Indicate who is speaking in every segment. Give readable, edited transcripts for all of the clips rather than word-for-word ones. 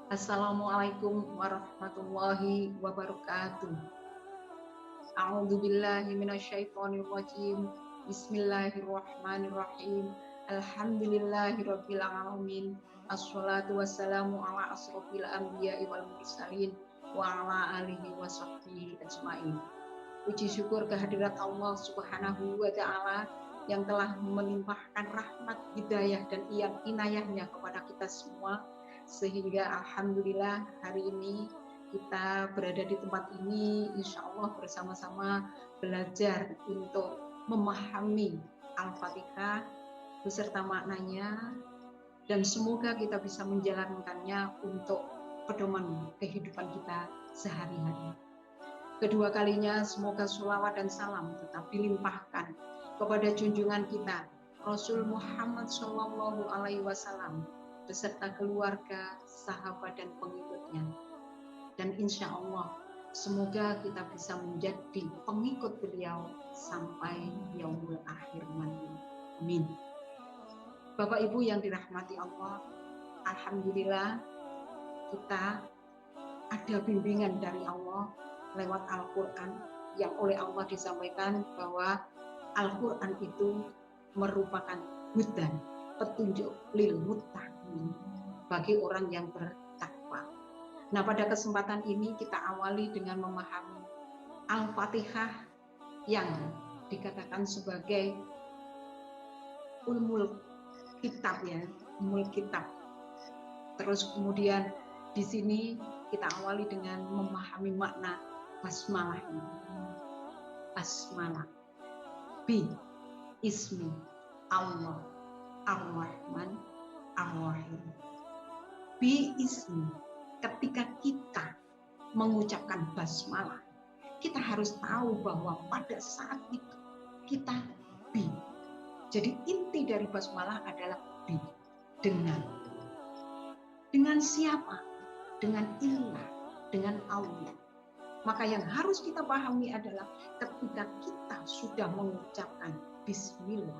Speaker 1: Assalamualaikum warahmatullahi wabarakatuh. A'udzu billahi minasyaitonir rajim. Bismillahirrahmanirrahim. Alhamdulillahirabbil alamin. Assalatu wassalamu ala asrofil anbiya'i wal mursalin wa ala alihi wa sahbihi ajmain. Puji syukur kehadirat Allah Subhanahu wa taala yang telah melimpahkan rahmat, hidayah dan inayahnya kepada kita semua, sehingga alhamdulillah hari ini kita berada di tempat ini, insya Allah bersama-sama belajar untuk memahami Al-Fatihah beserta maknanya, dan semoga kita bisa menjalankannya untuk pedoman kehidupan kita sehari-hari. Kedua kalinya semoga sholawat dan salam tetap dilimpahkan kepada junjungan kita Rasul Muhammad SAW beserta keluarga, sahabat dan pengikutnya. Dan insya Allah semoga kita bisa menjadi pengikut beliau sampai yaumul akhir nanti. Amin. Bapak Ibu yang dirahmati Allah, alhamdulillah kita ada bimbingan dari Allah lewat Al-Quran, yang oleh Allah disampaikan bahwa Al-Quran itu merupakan hudan, petunjuk lil muttaqin, bagi orang yang bertakwa. Nah, pada kesempatan ini kita awali dengan memahami Al-Fatihah yang dikatakan sebagai ulmul kitab, ya, ulmul kitab. Terus kemudian di sini kita awali dengan memahami makna basmalah ini. Basmalah, bi ismi Allah Ar-Rahman Ar-Rahim. Bi ismi, ketika kita mengucapkan basmalah, kita harus tahu bahwa pada saat itu kita bi. Jadi inti dari basmalah adalah bi, dengan siapa? Dengan ilah, dengan Allah. Maka yang harus kita pahami adalah ketika kita sudah mengucapkan bismillah,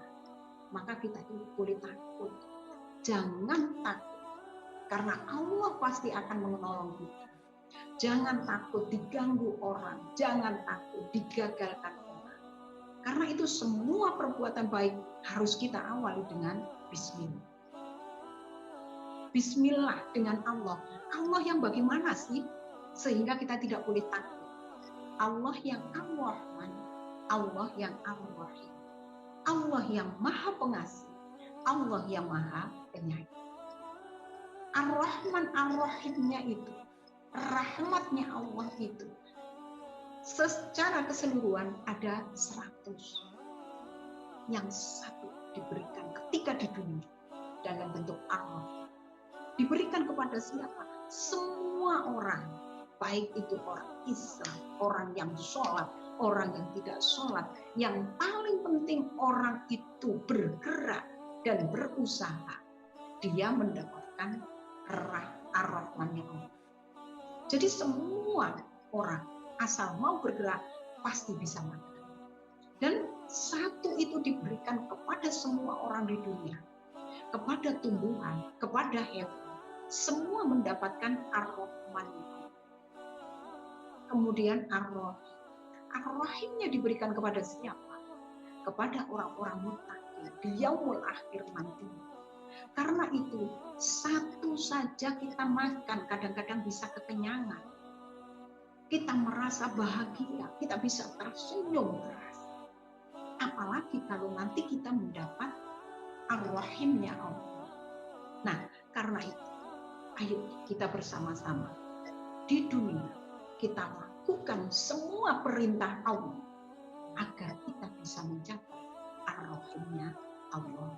Speaker 1: maka kita boleh takut. Jangan takut, karena Allah pasti akan menolong kita. Jangan takut diganggu orang, jangan takut digagalkan orang. Karena itu semua perbuatan baik harus kita awali dengan bismillah. Bismillah dengan Allah. Allah yang bagaimana sih? Sehingga kita tidak boleh takut. Allah yang Ar-Rahman, Allah yang Ar-Rahim, Allah yang Maha Pengasih, Allah yang Maha Penyayang. Ar-Rahman Ar-Rahimnya itu, rahmatnya Allah itu, secara keseluruhan ada 100. Yang satu diberikan ketika di dunia dalam bentuk Allah. Diberikan kepada siapa? Semua orang, baik itu orang Islam, orang yang sholat, orang yang tidak sholat. Yang paling penting orang itu bergerak dan berusaha, dia mendapatkan Ar-Rahmannya Allah. Jadi semua orang asal mau bergerak pasti bisa makan. Dan satu itu diberikan kepada semua orang di dunia, kepada tumbuhan, kepada hewan. Semua mendapatkan Ar-Rahman. Kemudian Ar-Rahim. Ar-Rahimnya diberikan kepada siapa? Kepada orang-orang muttaqin di yaumul akhir nanti. Karena itu satu saja kita makan kadang-kadang bisa kekenyangan. Kita merasa bahagia, kita bisa tersenyum keras. Apalagi kalau nanti kita mendapat Ar-Rahimnya Allah. Nah, karena itu ayo kita bersama-sama di dunia kita lakukan semua perintah Allah agar kita bisa mencapai Ar-Rahimnya Allah.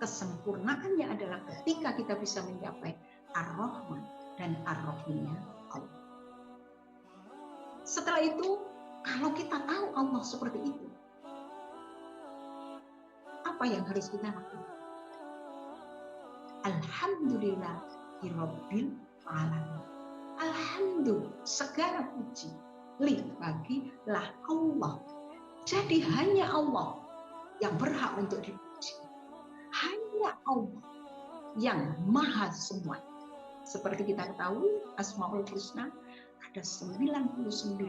Speaker 1: Kesempurnaannya adalah ketika kita bisa mencapai Ar-Rahman dan Ar-Rahimnya Allah. Setelah itu, kalau kita tahu Allah seperti itu, apa yang harus kita lakukan? Alhamdulillahirabbil alamin. Alhamdulillah, segala puji bagilah Allah. Jadi hanya Allah yang berhak untuk dipuji. Hanya Allah yang maha semua. Seperti kita ketahui, Asmaul Husna ada 99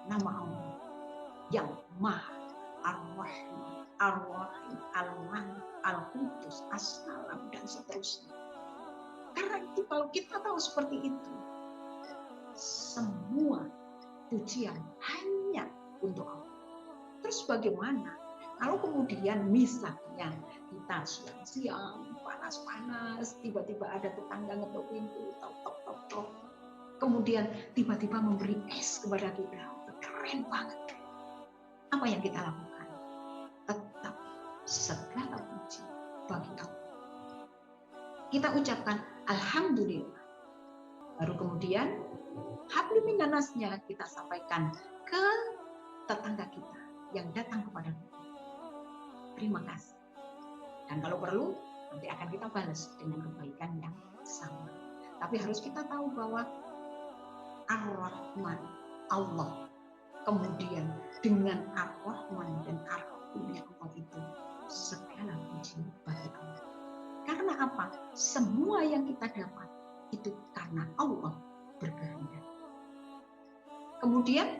Speaker 1: nama Allah yang Maha Ar-Rahman, Ar-Rahim, Al-Malik, Al-Qudus, As-Salam, dan seterusnya. Karena itu kalau kita tahu seperti itu, semua pujian hanya untuk Allah. Terus bagaimana kalau kemudian misalnya kita siang-siang panas-panas, tiba-tiba ada tetangga ngetok pintu, tok, kemudian tiba-tiba memberi es kepada kita, keren banget. Apa yang kita lakukan? Tetap segala puji bagi Allah. Kita ucapkan Alhamdulillah. Baru kemudian hablu minanasnya kita sampaikan ke tetangga kita yang datang kepada kita. Terima kasih. Dan kalau perlu, nanti akan kita balas dengan kebaikan yang sama. Tapi harus kita tahu bahwa Ar-Rahman, Allah, kemudian dengan Ar-Rahman dan Ar-Rahimnya Allah itu segala puji bagi Allah. Karena apa? Semua yang kita dapat itu karena Allah berkehendak. Kemudian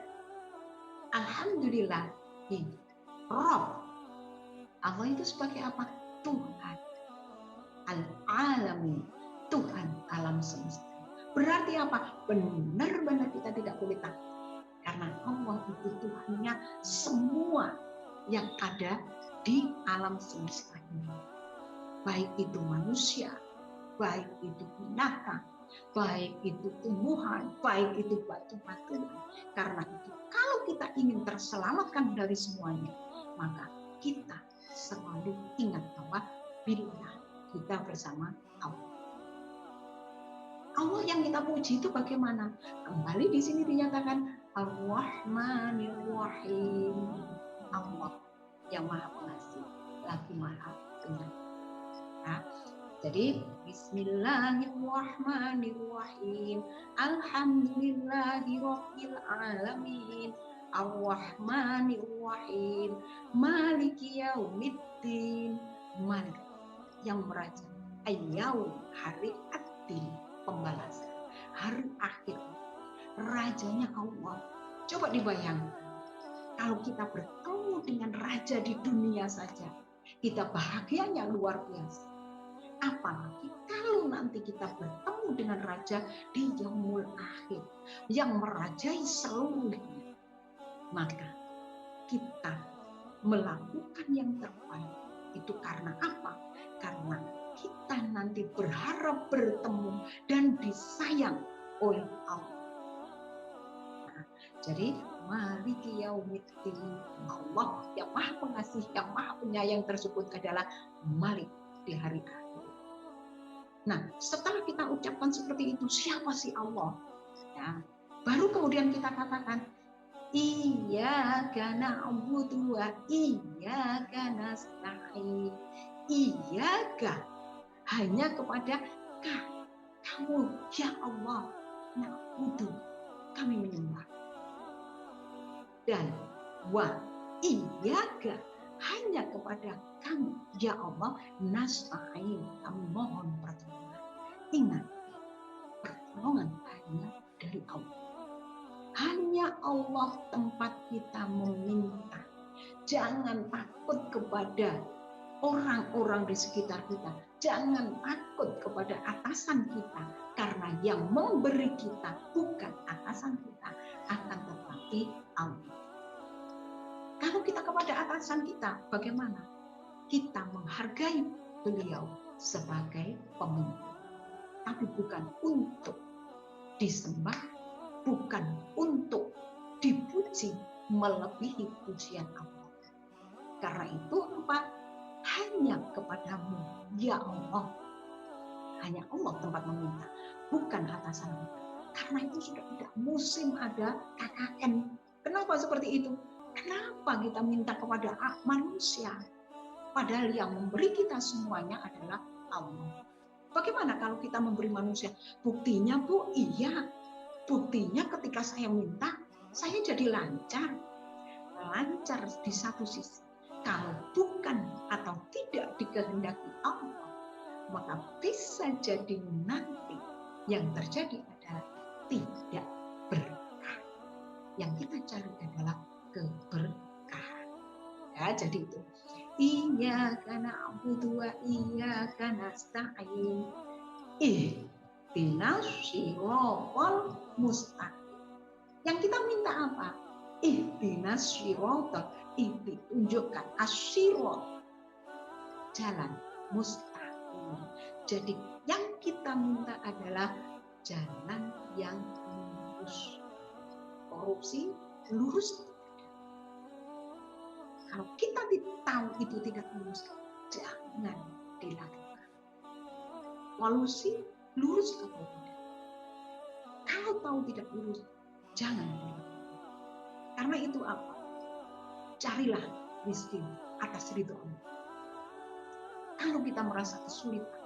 Speaker 1: Alhamdulillah, Rabb. Allah itu sebagai apa? Tuhan. Al-Alamin, Tuhan alam semesta. Berarti apa? Benar-benar kita tidak boleh takut. Karena Allah itu Tuhannya semua yang ada di alam semesta ini. Baik itu manusia, baik itu binatang, baik itu tumbuhan, baik itu batu-batuan. Karena itu, kalau kita ingin terselamatkan dari semuanya, maka kita selalu ingat bahwa billah, kita bersama Allah. Allah yang kita puji itu bagaimana? Kembali di sini dinyatakan Ar-Rahmanir Rahim. Allah yang Maha Pengasih, lagi Maha Penyayang. Nah, jadi Bismillahirrahmanirrahim. Alhamdulillahirabbil alamin. Ar-Rahmanirrahim. Maliki yaumiddin. Malik yang meraja. Ayyaum, hari adil, pembalasan. Hari akhir. Rajanya Allah. Coba dibayangkan. Kalau kita bertemu dengan raja di dunia saja, kita bahagianya luar biasa. Apalagi kalau nanti kita bertemu dengan raja di yaumul akhir yang merajai seluruhnya, maka kita melakukan yang terbaik. Itu karena apa? Karena kita nanti berharap bertemu dan disayang oleh Allah. Nah, jadi Maliki yaumiddin, Allah yang Maha Pengasih, yang Maha Penyayang tersebut adalah Malik di hari akhir. Nah, setelah kita ucapkan seperti itu, siapa sih Allah? Ya, baru kemudian kita katakan, Iyyaka na'budu wa iyyaka nasta'in. Iyyaka, hanya kepada kamu, ya Allah, na'budu, kami menyembah. Dan wa iyyaka, hanya kepada kamu, ya Allah, nasta'in, kami mohon pertolongan. Ingat, pertolongan hanya dari Allah. Hanya Allah tempat kita meminta. Jangan takut kepada orang-orang di sekitar kita. Jangan takut kepada atasan kita. Karena yang memberi kita bukan atasan kita, akan tetapi Allah. Kalau kita kepada atasan kita, bagaimana? Kita menghargai beliau sebagai pemimpin. Tapi bukan untuk disembah, bukan untuk dipuji melebihi pujian Allah. Karena itu apa? Hanya kepadamu, ya Allah. Hanya Allah tempat meminta, bukan atasan kita. Karena itu sudah tidak musim ada KKN. Kenapa seperti itu? Kenapa kita minta kepada manusia? Padahal yang memberi kita semuanya adalah Allah. Bagaimana kalau kita memberi manusia? Buktinya, Bu, iya. Buktinya ketika saya minta, saya jadi lancar. Lancar di satu sisi. Kalau bukan atau tidak dikehendaki Allah, maka bisa jadi nanti yang terjadi adalah tidak berkah. Yang kita cari adalah keberkahan. Ya, jadi itu. Iyyaka na'budu wa iyyaka nasta'in. Ihdinas shiratal mustaqim. Yang kita minta apa? Ihdinas shiratal. Tunjukkan asyirat, jalan mustaqim. Jadi yang kita minta adalah jalan yang lurus. Korupsi lurus. Kalau kita tahu itu tidak lurus, jangan dilakukan. Kolusi lurus atau tidak? Kalau tahu tidak lurus, jangan dilakukan. Karena itu apa? Carilah rizki atas ridho Allah. Kalau kita merasa kesulitan,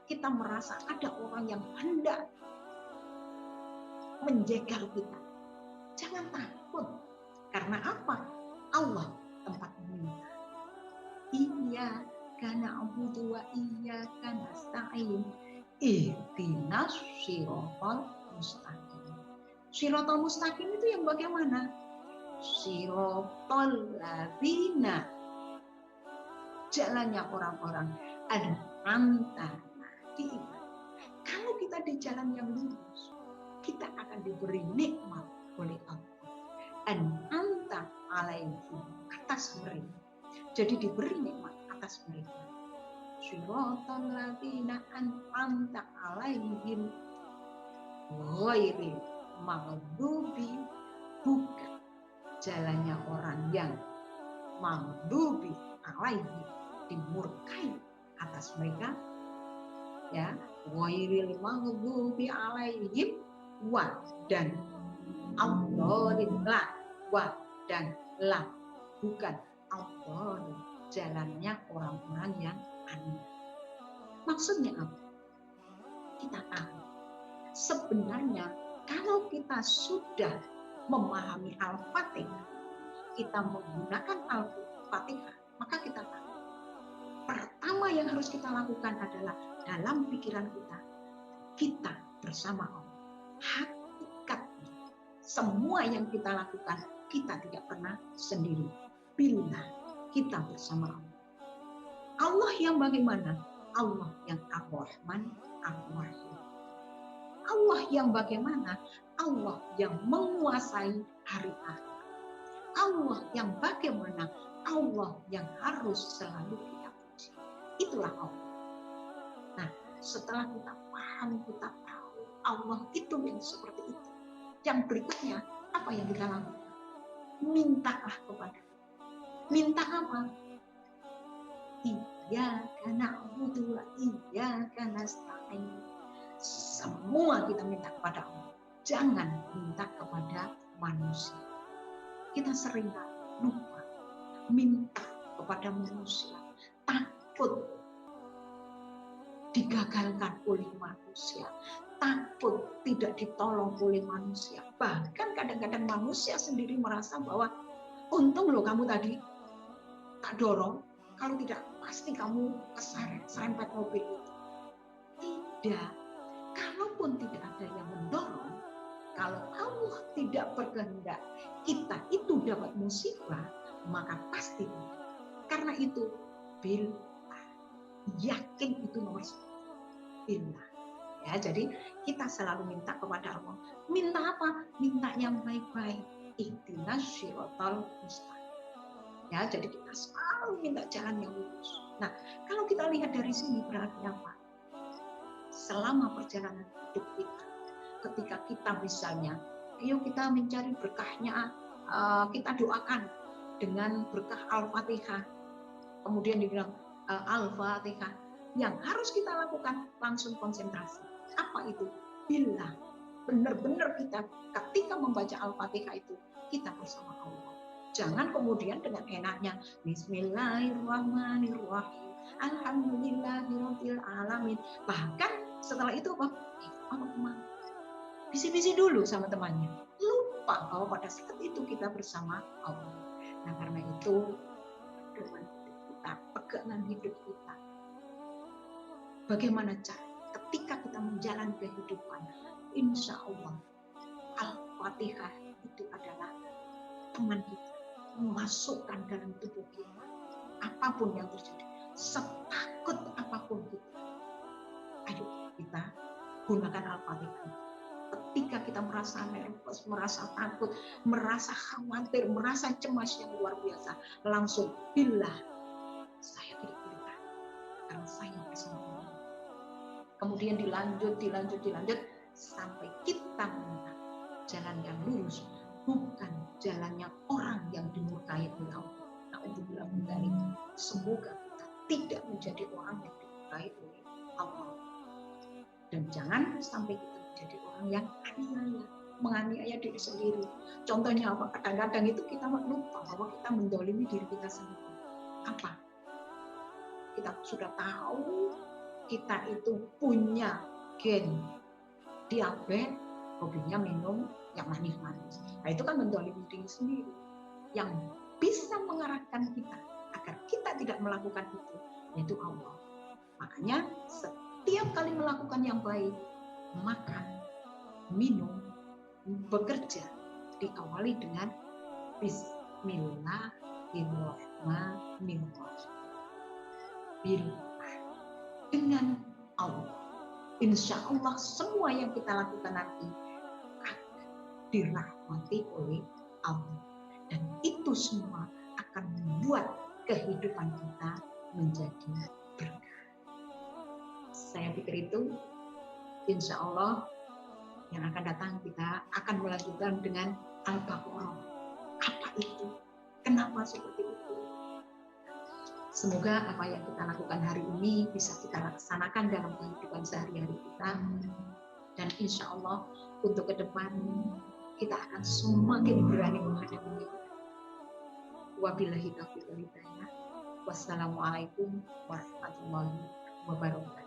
Speaker 1: kita merasa ada orang yang hendak menjegal kita, jangan takut. Karena apa? Allah tempat meminta. Iyyaka na'budu wa iyyaka nasta'in. Ihdinas shiratal mustaqim. Shiratal mustaqim itu yang bagaimana? Shiratal ladzina, jalannya orang-orang ada antara di iman. Kalau kita di jalan yang lurus, kita akan diberi nikmat oleh Allah. Anta alaihim, atas mereka. Jadi diberi nikmat atas mereka. Shiratal ladzina an'amta alaihim ghairil maghdubi, bukan jalannya orang yang maghdubi alaihim, dimurkai atas mereka, ya, ghairil maghdubi alaihim wa, dan Allah wa, dan la, bukan Allah, jalannya orang-orang yang aneh. Maksudnya apa? Kita tahu sebenarnya kalau kita sudah memahami Al-Fatihah, kita menggunakan Al-Fatihah, maka kita tahu pertama yang harus kita lakukan adalah dalam pikiran kita bersama Allah. Hakikatnya semua yang kita lakukan, kita tidak pernah sendiri. Bila kita bersama Allah. Allah yang bagaimana? Allah yang Ar-Rahman, Ar-Rahim. Allah yang bagaimana? Allah yang menguasai hari akhir. Allah yang bagaimana? Allah yang harus selalu kita puji. Itulah Allah. Nah, setelah kita paham, kita tahu Allah itu yang seperti itu. Yang berikutnya, apa yang kita lakukan? Mintalah kepada. Minta apa? Iyyaka na'budu wa iyyaka nasta'in. Semua kita minta kepada Allah. Jangan minta kepada manusia. Kita sering lupa minta kepada manusia. Takut digagalkan oleh manusia. Takut tidak ditolong oleh manusia. Bahkan kadang-kadang manusia sendiri merasa bahwa untung loh kamu tadi tak dorong, kalau tidak pasti kamu keserempet mobil itu. Tidak, kalaupun tidak ada yang mendorong, kalau Allah tidak berkehendak kita itu dapat musibah, maka pasti tidak. Karena itu, billah, yakin itu nomor satu. Billah. Ya, jadi kita selalu minta kepada Allah. Minta apa? Minta yang baik-baik. Ihdinas shiratal mustaqim. Ya, jadi kita selalu minta jalan yang lurus. Nah, kalau kita lihat dari sini berarti apa? Selama perjalanan hidup kita, ketika kita misalnya, ayo kita mencari berkahnya, kita doakan dengan berkah Al-Fatihah. Kemudian dibilang Al-Fatihah. Yang harus kita lakukan langsung konsentrasi. Apa itu? Bila benar-benar kita ketika membaca Al-Fatihah itu, kita bersama Allah. Jangan kemudian dengan enaknya Bismillahirrahmanirrahim, Alhamdulillahirabbil alamin. Bahkan setelah itu apa? Bisi-bisi dulu sama temannya. Lupa bahwa pada saat itu kita bersama Allah. Nah, karena itu pegangan hidup kita. Bagaimana cara ketika kita menjalani kehidupan, insya Allah Al-Fatihah itu adalah teman kita, memasukkan dalam tubuh kita apapun yang terjadi, setakut apapun kita. Ayo kita gunakan Al-Fatihah. Ketika kita merasa nervous, merasa takut, merasa khawatir, merasa cemas yang luar biasa, langsung billah, saya tidak boleh takut karena saya bersama Allah. Kemudian dilanjut sampai kita menemukan jalan yang lurus, bukan jalannya orang yang dimurkai oleh Allah. Na'udzubillah min dzalik. Semoga kita tidak menjadi orang yang dimurkai oleh Allah. Dan jangan sampai kita menjadi orang yang aniaya, menganiaya diri sendiri. Contohnya apa? Kadang-kadang itu kita lupa bahwa kita mendolimi diri kita sendiri. Apa? Kita sudah tahu kita itu punya gen diabetes, hobinya minum yang manis-manis. Nah itu kan mendolimi diri sendiri. Yang bisa mengarahkan kita agar kita tidak melakukan itu, yaitu Allah. Makanya setiap kali melakukan yang baik, makan, minum, bekerja, diawali dengan Bismillahirrahmanirrahim. Dengan Allah. Insya Allah semua yang kita lakukan nanti akan dirahmati oleh Allah. Dan itu semua akan membuat kehidupan kita menjadi berkah. Saya pikir itu, insya Allah yang akan datang kita akan melanjutkan dengan Al-Baqarah. Apa itu? Kenapa seperti itu? Semoga apa yang kita lakukan hari ini bisa kita laksanakan dalam kehidupan sehari-hari kita. Dan insya Allah untuk ke depan kita akan semakin berani menghadapi. Wabillahi taufiq wal hidayah. Wassalamualaikum warahmatullahi wabarakatuh.